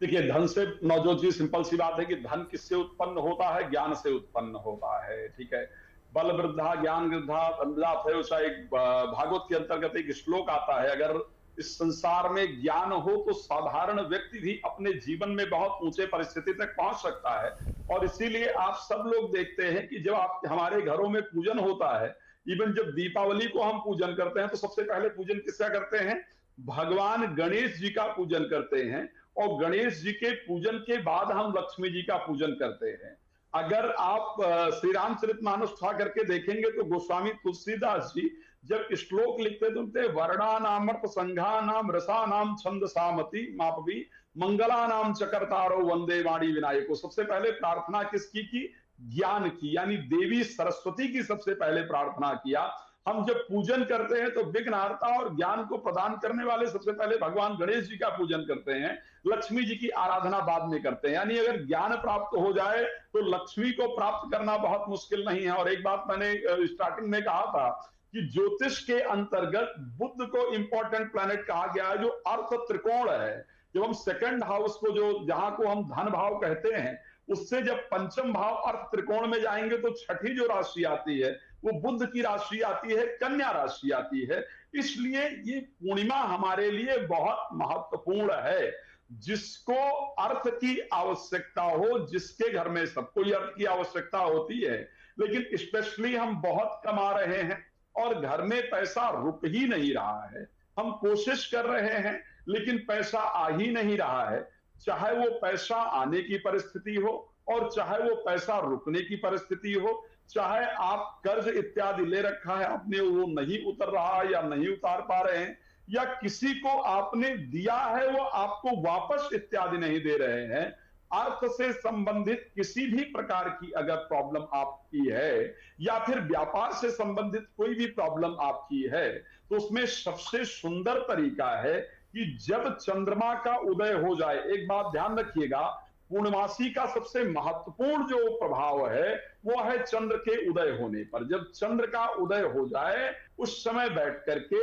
देखिए, धन से नवजोत जी, सिंपल सी बात है कि धन किससे उत्पन्न होता है? ज्ञान से उत्पन्न होता है। ठीक है, बल वृद्धा ज्ञान वृद्धा है, उसका एक भागवत के अंतर्गत एक श्लोक आता है, अगर इस संसार में ज्ञान हो तो साधारण व्यक्ति भी अपने जीवन में बहुत ऊंचे परिस्थिति तक पहुंच सकता है। और इसीलिए आप सब लोग देखते हैं कि जब आप हमारे घरों में पूजन होता है, इवन जब दीपावली को हम पूजन करते हैं तो सबसे पहले पूजन किसका करते हैं? भगवान गणेश जी का पूजन करते हैं, और गणेश जी के पूजन के बाद हम लक्ष्मी जी का पूजन करते हैं। अगर आप श्री रामचरितमानस उठा करके देखेंगे तो गोस्वामी तुलसीदास जी जब श्लोक लिखते थे, वर्णा नाम संघा नाम रसा नाम छंद सामति मापवी मंगला नाम चकरतारो वंदे वाणी विनायको, सबसे पहले प्रार्थना किसकी की? ज्ञान की, यानी देवी सरस्वती की सबसे पहले प्रार्थना किया। हम जब पूजन करते हैं तो विघ्नहर्ता और ज्ञान को प्रदान करने वाले सबसे पहले भगवान गणेश जी का पूजन करते हैं, लक्ष्मी जी की आराधना बाद में करते हैं। यानी अगर ज्ञान प्राप्त हो जाए तो लक्ष्मी को प्राप्त करना बहुत मुश्किल नहीं है। और एक बात मैंने स्टार्टिंग में कहा था कि ज्योतिष के अंतर्गत बुध को इंपॉर्टेंट प्लैनेट कहा गया है, जो अर्थ त्रिकोण है। जब हम सेकंड हाउस को, जो जहां को हम धन भाव कहते हैं, उससे जब पंचम भाव अर्थ त्रिकोण में जाएंगे तो छठी जो राशि आती है वो बुध की राशि आती है, कन्या राशि आती है। इसलिए ये पूर्णिमा हमारे लिए बहुत महत्वपूर्ण है। जिसको अर्थ की आवश्यकता हो, जिसके घर में सबको अर्थ की आवश्यकता होती है, लेकिन स्पेशली हम बहुत कमा रहे हैं और घर में पैसा रुक ही नहीं रहा है। हम कोशिश कर रहे हैं लेकिन पैसा आ ही नहीं रहा है। चाहे वो पैसा आने की परिस्थिति हो और चाहे वो पैसा रुकने की परिस्थिति हो, चाहे आप कर्ज इत्यादि ले रखा है आपने, वो नहीं उतर रहा है या नहीं उतार पा रहे हैं, या किसी को आपने दिया है वो आपको वापस इत्यादि नहीं दे रहे हैं, अर्थ से संबंधित किसी भी प्रकार की अगर प्रॉब्लम आपकी है या फिर व्यापार से संबंधित कोई भी प्रॉब्लम आपकी है, तो उसमें सबसे सुंदर तरीका है कि जब चंद्रमा का उदय हो जाए। एक बात ध्यान रखिएगा, पूर्णमासी का सबसे महत्वपूर्ण जो प्रभाव है वो है चंद्र के उदय होने पर। जब चंद्र का उदय हो जाए उस समय बैठ करके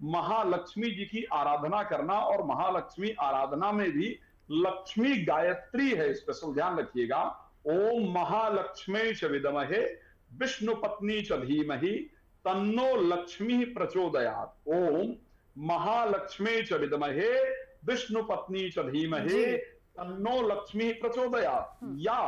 महालक्ष्मी जी की आराधना करना, और महालक्ष्मी आराधना में भी लक्ष्मी गायत्री है, स्पेशल ध्यान रखिएगा। ओम महालक्ष्मी च विद्महे विष्णु पत्नी च धीमहि तन्नो लक्ष्मी प्रचोदयात्। ओम महालक्ष्मी च विद्महे विष्णु पत्नी च धीमहि तन्नो लक्ष्मी प्रचोदयात्, या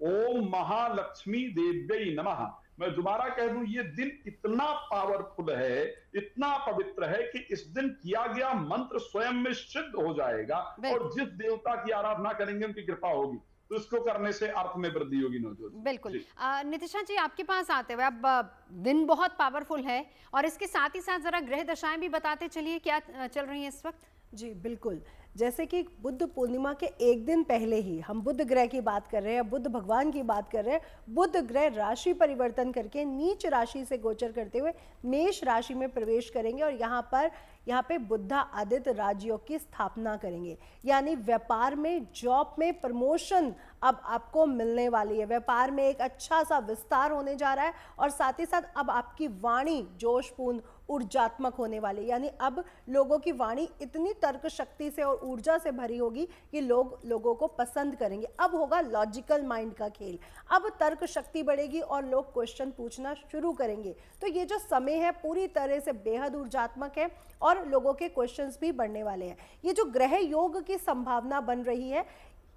ओम महालक्ष्मी देव्यै नमः। मैं दोबारा कह दूं, ये दिन इतना पावरफुल है, इतना पवित्र है कि इस दिन किया गया मंत्र स्वयं में सिद्ध हो जाएगा और जिस देवता की आराधना करेंगे उनकी कृपा होगी, तो इसको करने से अर्थ में वृद्धि होगी। नवजोत बिल्कुल। नितिशा जी, आपके पास आते हुए, अब दिन बहुत पावरफुल है और इसके साथ ही साथ जरा ग्रह दशाएं भी बताते चलिए, क्या चल रही है इस वक्त? जी बिल्कुल, जैसे कि बुद्ध पूर्णिमा के एक दिन पहले ही हम बुद्ध ग्रह की बात कर रहे हैं, बुद्ध भगवान की बात कर रहे हैं। बुद्ध ग्रह राशि परिवर्तन करके नीच राशि से गोचर करते हुए मेष राशि में प्रवेश करेंगे और यहाँ पे बुद्धा आदित्य राजयोग की स्थापना करेंगे। यानी व्यापार में, जॉब में प्रमोशन अब आपको मिलने वाली है, व्यापार में एक अच्छा सा विस्तार होने जा रहा है और साथ ही साथ अब आपकी वाणी जोशपूर्ण ऊर्जात्मक होने वाली। यानी अब लोगों की वाणी इतनी तर्क शक्ति से और ऊर्जा से भरी होगी कि लोगों को पसंद करेंगे। अब होगा लॉजिकल माइंड का खेल, अब तर्क शक्ति बढ़ेगी और लोग क्वेश्चन पूछना शुरू करेंगे। तो ये जो समय है पूरी तरह से बेहद ऊर्जात्मक है और लोगों के क्वेश्चंस भी बढ़ने वाले हैं। ये जो ग्रह योग की संभावना बन रही है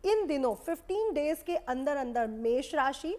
इन दिनों 15 डेज के अंदर अंदर मेष राशि,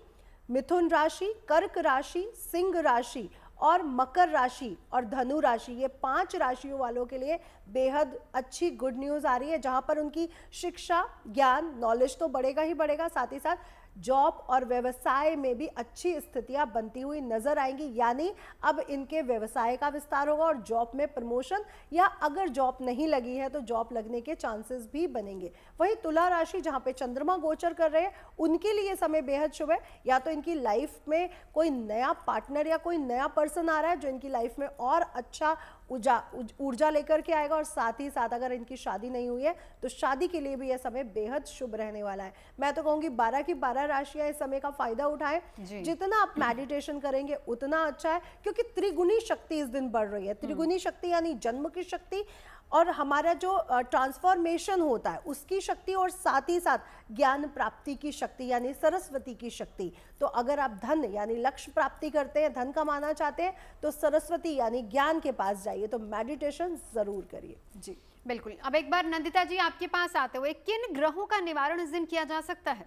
मिथुन राशि, कर्क राशि, सिंह राशि और मकर राशि और धनु राशि, ये 5 राशियों वालों के लिए बेहद अच्छी गुड न्यूज़ आ रही है, जहां पर उनकी शिक्षा, ज्ञान, नॉलेज तो बढ़ेगा ही बढ़ेगा, साथ ही साथ जॉब और व्यवसाय में भी अच्छी स्थितियां बनती हुई नजर आएंगी। यानी अब इनके व्यवसाय का विस्तार होगा और जॉब में प्रमोशन, या अगर जॉब नहीं लगी है तो जॉब लगने के चांसेस भी बनेंगे। वहीं तुला राशि, जहां पे चंद्रमा गोचर कर रहे हैं, उनके लिए समय बेहद शुभ है। या तो इनकी लाइफ में कोई नया पार्टनर या कोई नया पर्सन आ रहा है जो इनकी लाइफ में और अच्छा ऊर्जा लेकर के आएगा और साथ ही साथ अगर इनकी शादी नहीं हुई है तो शादी के लिए भी यह समय बेहद शुभ रहने वाला है। मैं तो कहूंगी 12 की 12 राशियां इस समय का फायदा उठाएं। जितना आप मेडिटेशन करेंगे उतना अच्छा है, क्योंकि त्रिगुणी शक्ति इस दिन बढ़ रही है। त्रिगुणी शक्ति यानी जन्म की शक्ति और हमारा जो ट्रांसफॉर्मेशन होता है उसकी शक्ति, और साथ ही साथ ज्ञान प्राप्ति की शक्ति यानी सरस्वती की शक्ति। तो अगर आप धन यानी लक्ष्य प्राप्ति करते हैं, धन कमाना चाहते हैं, तो सरस्वती यानी ज्ञान के पास जाइए, तो मेडिटेशन जरूर करिए। जी बिल्कुल। अब एक बार नंदिता जी आपके पास आते हुए, किन ग्रहों का निवारण इस दिन किया जा सकता है?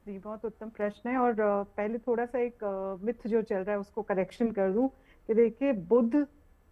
जी, बहुत उत्तम प्रश्न है। और पहले थोड़ा सा एक मिथ जो चल रहा है उसको करेक्शन कर दूं कि देखिए, बुध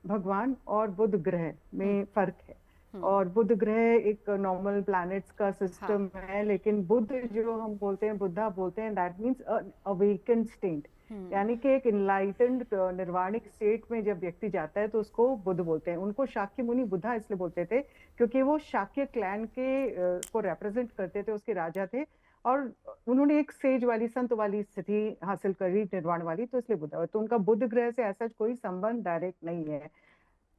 भगवान और बुध ग्रह में फर्क है। और बुध ग्रह एक नॉर्मल प्लैनेट्स का सिस्टम है, लेकिन बुध जो हम बोलते हैं, बुद्धा बोलते हैं, दैट मींस अवेकन्ड स्टेट, यानी कि एक इनलाइटेंड निर्वाणिक स्टेट में जब व्यक्ति जाता है तो उसको बुध बोलते हैं। उनको शाक्य मुनि बुद्धा इसलिए बोलते थे क्योंकि वो शाक्य क्लैन के को रिप्रेजेंट करते थे, उसके राजा थे, और उन्होंने एक सेज वाली, संत वाली स्थिति हासिल करी, निर्वाण वाली, तो इसलिए बुद्ध। तो उनका बुध ग्रह से ऐसा कोई संबंध डायरेक्ट नहीं है।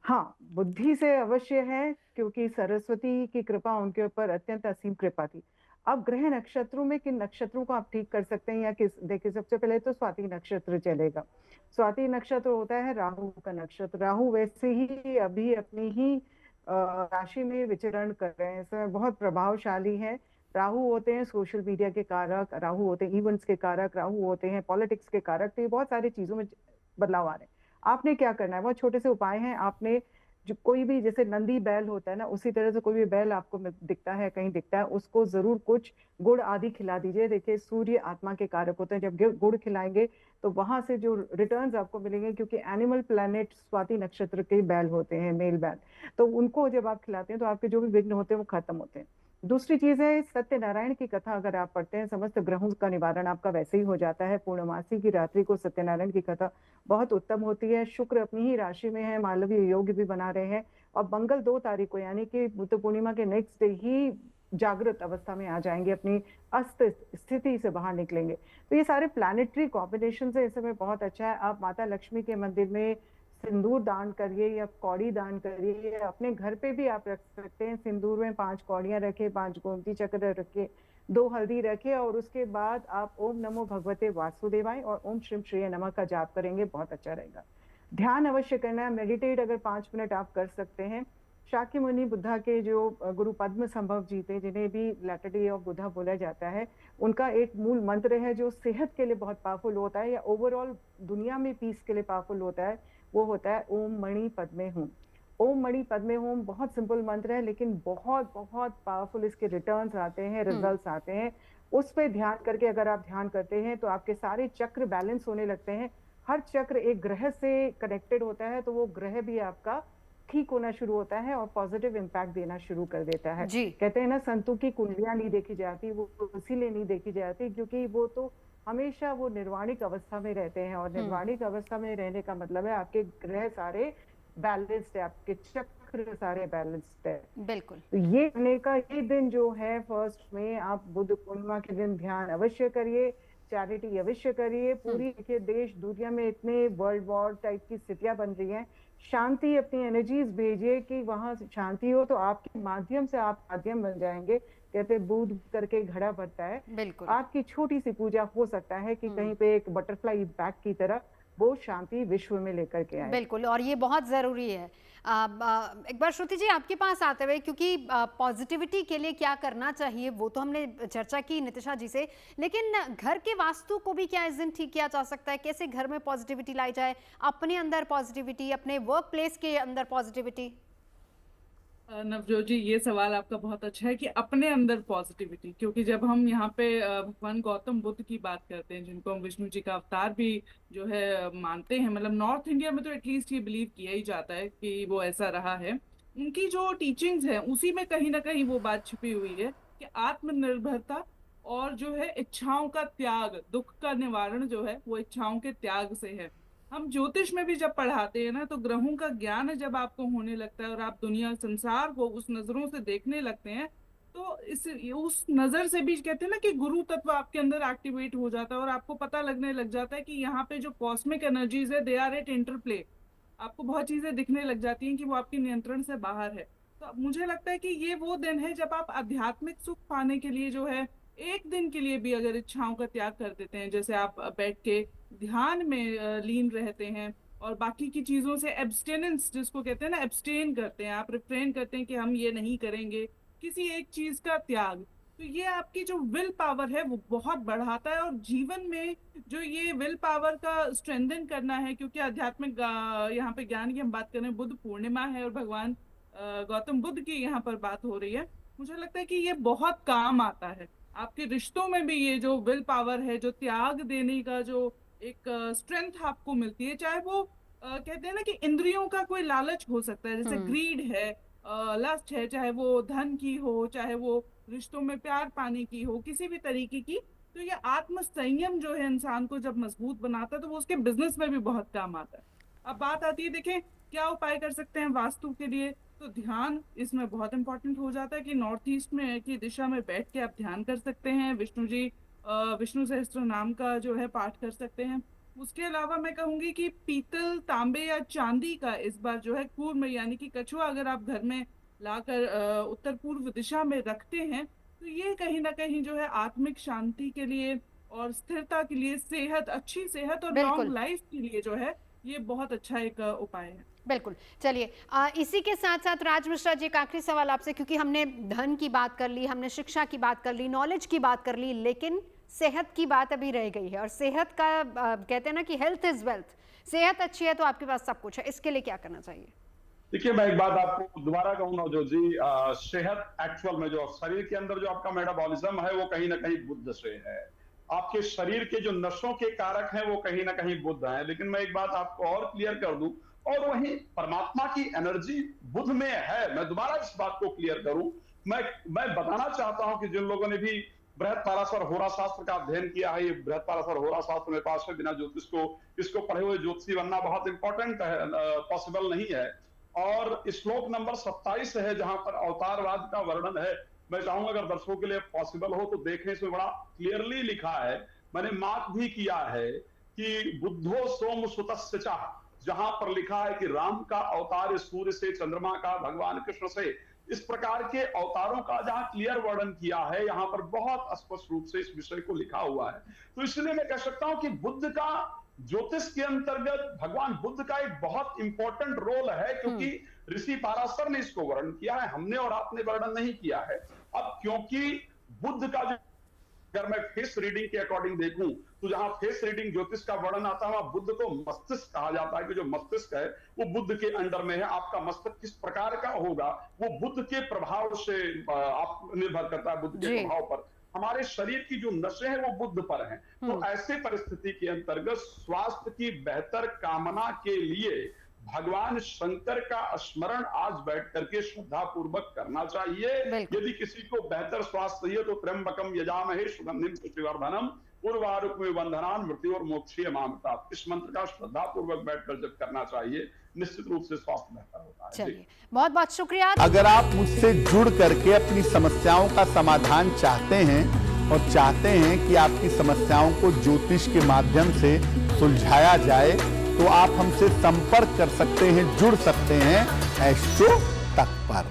हाँ, बुद्धि से अवश्य है, क्योंकि सरस्वती की कृपा उनके ऊपर अत्यंत असीम कृपा थी। अब ग्रह नक्षत्रों में किन नक्षत्रों को आप ठीक कर सकते हैं या किस, देखिए सबसे पहले तो स्वाति नक्षत्र चलेगा। स्वाति नक्षत्र होता है राहु का नक्षत्र। राहु वैसे ही अभी अपनी ही राशि में विचरण कर रहे हैं, इसमें बहुत प्रभावशाली है। राहु होते हैं सोशल मीडिया के कारक, राहु होते हैं इवेंट्स के कारक, राहु होते हैं पॉलिटिक्स के कारक। तो ये बहुत सारी चीजों में बदलाव आ रहे हैं। आपने क्या करना है, बहुत छोटे से उपाय हैं। आपने जो कोई भी, जैसे नंदी बैल होता है ना, उसी तरह से कोई भी बैल आपको दिखता है, कहीं दिखता है, उसको जरूर कुछ गुड़ आदि खिला दीजिए। देखिए, सूर्य आत्मा के कारक होते हैं, जब गुड़ खिलाएंगे तो वहां से जो रिटर्न्स आपको मिलेंगे, क्योंकि एनिमल प्लैनेट स्वाति नक्षत्र के बैल होते हैं, मेल बैल, तो उनको जब आप खिलाते हैं तो आपके जो भी विघ्न होते हैं वो खत्म होते हैं। दूसरी चीज है, सत्यनारायण की कथा अगर आप पढ़ते हैं, समस्त ग्रहों का निवारण आपका वैसे ही हो जाता है। पूर्णमासी की रात्रि को सत्यनारायण की कथा बहुत उत्तम होती है। शुक्र अपनी ही राशि में है, मालवीय योग भी बना रहे हैं, और मंगल 2 तारीख को यानी कि बुद्ध पूर्णिमा के नेक्स्ट डे ही जागृत अवस्था में आ जाएंगे, अपनी अस्त स्थिति से बाहर निकलेंगे। तो ये सारे प्लैनेटरी कॉम्बिनेशन है, इस समय बहुत अच्छा है। आप माता लक्ष्मी के मंदिर में सिंदूर दान करिए या कौड़ी दान करिए। अपने घर पे भी आप रख सकते हैं, सिंदूर में 5 कौड़ियां रखे, 5 गोमती चक्र रखे, 2 हल्दी रखे, और उसके बाद आप ओम नमो भगवते वासुदेवाय और ओम श्रीम श्रीय नमः का जाप करेंगे, बहुत अच्छा रहेगा। ध्यान अवश्य करना है, मेडिटेट अगर 5 मिनट आप कर सकते हैं। शाक्य मुनि बुद्धा के जो गुरु पद्म संभव जी थे, जिन्हें भी लैटर डे ऑफ बुद्धा बोला जाता है, उनका एक मूल मंत्र है जो सेहत के लिए बहुत पावरफुल होता है या ओवरऑल दुनिया में पीस के लिए पावरफुल होता है, वो होता है ओम मणि पद्मे हूम। ओम मणि पद्मे हूम बहुत सिंपल मंत्र है, लेकिन बहुत बहुत पावरफुल इसके रिटर्न्स आते हैं, रिजल्ट्स आते हैं। उस पे ध्यान करके अगर आप ध्यान करते हैं तो आपके सारे चक्र बैलेंस होने लगते हैं। हर चक्र एक ग्रह से कनेक्टेड होता है, तो वो ग्रह भी आपका ठीक होना शुरू होता है और पॉजिटिव इम्पैक्ट देना शुरू कर देता है। जी। कहते हैं ना, संतों की कुंडलियां नहीं देखी जाती, वो इसीलिए नहीं देखी जाती क्योंकि वो तो हमेशा वो निर्वाणिक अवस्था में रहते हैं, और निर्वाणिक अवस्था में रहने का मतलब है आपके ग्रह सारे बैलेंस्ड है, आपके चक्र सारे बैलेंस्ड है। बिल्कुल। तो ये करने का ये दिन जो है फर्स्ट में, आप बुद्ध पूर्णिमा के दिन ध्यान अवश्य करिए, चैरिटी अवश्य करिए। पूरी देखिए देश दुनिया में इतने वर्ल्ड वॉर टाइप की स्थितियां बन रही हैं, शांति अपनी एनर्जीज भेजिए कि वहां शांति हो, तो आपके माध्यम से आप माध्यम बन जाएंगे। कहते बूंद करके घड़ा भरता है। बिल्कुल। आपकी छोटी सी पूजा हो सकता है कि कहीं पे एक बटरफ्लाई इम्पैक्ट की तरह वो शांति विश्व में लेकर के आए। बिल्कुल, और ये बहुत ज़रूरी है। एक बार श्रुति जी आपके पास आते हुए, क्योंकि पॉजिटिविटी के लिए क्या करना चाहिए वो तो हमने चर्चा की नितिशा जी से, लेकिन घर के वास्तु को भी क्या इस दिन ठीक किया जा सकता है? कैसे घर में पॉजिटिविटी लाई जाए, अपने अंदर पॉजिटिविटी, अपने वर्क प्लेस के अंदर पॉजिटिविटी? नवजोत जी, ये सवाल आपका बहुत अच्छा है कि अपने अंदर पॉजिटिविटी, क्योंकि जब हम यहाँ पे भगवान गौतम बुद्ध की बात करते हैं, जिनको हम विष्णु जी का अवतार भी जो है मानते हैं, मतलब नॉर्थ इंडिया में तो एटलीस्ट ये बिलीव किया ही जाता है कि वो ऐसा रहा है। उनकी जो टीचिंग्स है उसी में कहीं ना कहीं वो बात छिपी हुई है कि आत्मनिर्भरता और जो है इच्छाओं का त्याग, दुख का निवारण जो है वो इच्छाओं के त्याग से है। हम ज्योतिष में भी जब पढ़ाते हैं ना, तो ग्रहों का ज्ञान जब आपको होने लगता है और आप दुनिया संसार को उस नजरों से देखने लगते हैं, तो उस नजर से भी कहते हैं ना कि गुरु तत्व आपके अंदर एक्टिवेट हो जाता है और आपको पता लगने लग जाता है कि यहाँ पे जो कॉस्मिक एनर्जीज है दे आर एट इंटरप्ले। आपको बहुत चीजें दिखने लग जाती हैं कि वो आपके नियंत्रण से बाहर है। तो मुझे लगता है कि ये वो दिन है जब आप आध्यात्मिक सुख पाने के लिए जो है एक दिन के लिए भी अगर इच्छाओं का त्याग कर देते हैं, जैसे आप बैठ के ध्यान में लीन रहते हैं और बाकी की चीजों से एब्सटेनेंस जिसको कहते हैं ना, एब्सटेन करते हैं, आप रिफ्रेन करते हैं कि हम ये नहीं करेंगे, किसी एक चीज का त्याग, तो ये आपकी जो विल पावर है वो बहुत बढ़ाता है। और जीवन में जो ये विल पावर का स्ट्रेंथन करना है, क्योंकि आध्यात्मिक यहाँ पे ज्ञान की हम बात कर रहे हैं, बुद्ध पूर्णिमा है और भगवान गौतम बुद्ध की यहाँ पर बात हो रही है, मुझे लगता है कि ये बहुत काम आता है। आपके रिश्तों में भी ये जो विल पावर है, जो त्याग देने का जो एक स्ट्रेंथ आपको मिलती है, चाहे वो कहते हैं ना कि इंद्रियों का कोई लालच हो सकता है, जैसे ग्रीड है, लस्ट है, चाहे वो धन की हो, चाहे वो रिश्तों में प्यार पाने की हो, किसी भी तरीके की, तो ये आत्म संयम जो है इंसान को जब मजबूत बनाता है तो वो उसके बिजनेस में भी बहुत काम आता है। अब बात आती है, देखें क्या उपाय कर सकते हैं वास्तु के लिए, तो ध्यान इसमें बहुत इंपॉर्टेंट हो जाता है कि नॉर्थ ईस्ट में की दिशा में बैठ के आप ध्यान कर सकते हैं, विष्णु सहस्त्र नाम का जो है पाठ कर सकते हैं। उसके अलावा मैं कहूंगी कि पीतल, तांबे या चांदी का इस बार जो है कूर्म यानी कि कछुआ अगर आप घर में लाकर उत्तर पूर्व दिशा में रखते हैं, तो ये कहीं ना कहीं जो है आत्मिक शांति के लिए और स्थिरता के लिए, सेहत, अच्छी सेहत और लॉन्ग लाइफ के लिए जो है ये बहुत अच्छा एक उपाय है। बिल्कुल। चलिए, इसी के साथ साथ राज मिश्रा जी, एक आखिरी सवाल आपसे, क्योंकि हमने धन की बात कर ली, हमने शिक्षा की बात कर ली, नॉलेज की बात कर ली, लेकिन सेहत की बात अभी रह गई है। और सेहत का कहते हैं ना कि हेल्थ इज वेल्थ, सेहत अच्छी है तो आपके पास सब कुछ है। इसके लिए क्या करना चाहिए? देखिए, मैं एक बात आपको दोबारा कहूंगा जो जी, सेहत एक्चुअल में जो शरीर के अंदर जो आपका मेटाबॉलिज्म है वो कहीं ना कहीं बुद्ध से है। आपके शरीर के जो नसों के कारक हैं वो कहीं ना कहीं बुद्ध हैं। लेकिन मैं एक बात आपको और क्लियर कर दूं, और वही परमात्मा की एनर्जी बुद्ध में है। मैं दोबारा इस बात को क्लियर करूं, मैं बताना चाहता हूं कि जिन लोगों ने भी बृहत पाराशर होरा शास्त्र का अध्ययन किया है, ये बृहत पाराशर होरा शास्त्र मेरे पास है, बिना ज्योतिष को इसको पढ़े हुए ज्योतिषी बनना बहुत इंपॉर्टेंट है, पॉसिबल नहीं है। और श्लोक नंबर 27 है जहां पर अवतारवाद का वर्णन है। मैं चाहूंगा अगर दर्शकों के लिए पॉसिबल हो तो देखने से बड़ा क्लियरली लिखा है, मैंने मार्क भी किया है कि बुद्धो सोम सुतस्य च, जहां पर लिखा है कि राम का अवतार सूर्य से, चंद्रमा का भगवान कृष्ण से, इस प्रकार के अवतारों का जहां क्लियर वर्णन किया है, यहां पर बहुत स्पष्ट रूप से इस विषय को लिखा हुआ है। तो इसलिए मैं कह सकता हूं कि बुद्ध का ज्योतिष के अंतर्गत भगवान बुद्ध का एक बहुत इंपॉर्टेंट रोल है, क्योंकि ऋषि पाराशर ने इसको वर्णन किया है, हमने और आपने वर्णन नहीं किया है। अब क्योंकि बुद्ध का जो, अगर मैं फेस रीडिंग के अकॉर्डिंग देखूं तो जहां फेस रीडिंग ज्योतिष का वर्णन आता है वहां बुद्ध को मस्तिष्क कहा जाता है, कि जो मस्तिष्क है वो बुद्ध के अंडर में है। आपका मस्तिष्क किस प्रकार का होगा वो बुद्ध के प्रभाव से आप निर्भर करता है, बुद्ध के प्रभाव पर। हमारे शरीर की जो नसें हैं वो बुद्ध पर हैं। तो ऐसे परिस्थिति के अंतर्गत स्वास्थ्य की बेहतर कामना के लिए भगवान शंकर का स्मरण आज बैठ करके श्रद्धा पूर्वक करना चाहिए। यदि किसी को बेहतर स्वास्थ्य चाहिए तो त्र्यंबकम यजामहे सुगंधिम पुष्टिवर्धनम उर्वारुकमिव बंधनान् मृत्योर्मोक्षीय मामृतात्, इस मंत्र का श्रद्धा पूर्वक बैठकर जप करना चाहिए। निश्चित रूप से स्वास्थ्य बेहतर होता है। चलिए, बहुत बहुत शुक्रिया। अगर आप मुझसे जुड़ करके अपनी समस्याओं का समाधान चाहते हैं और चाहते हैं कि आपकी समस्याओं को ज्योतिष के माध्यम से सुलझाया जाए, तो आप हमसे संपर्क कर सकते हैं, जुड़ सकते हैं एस्ट्रो तक पर।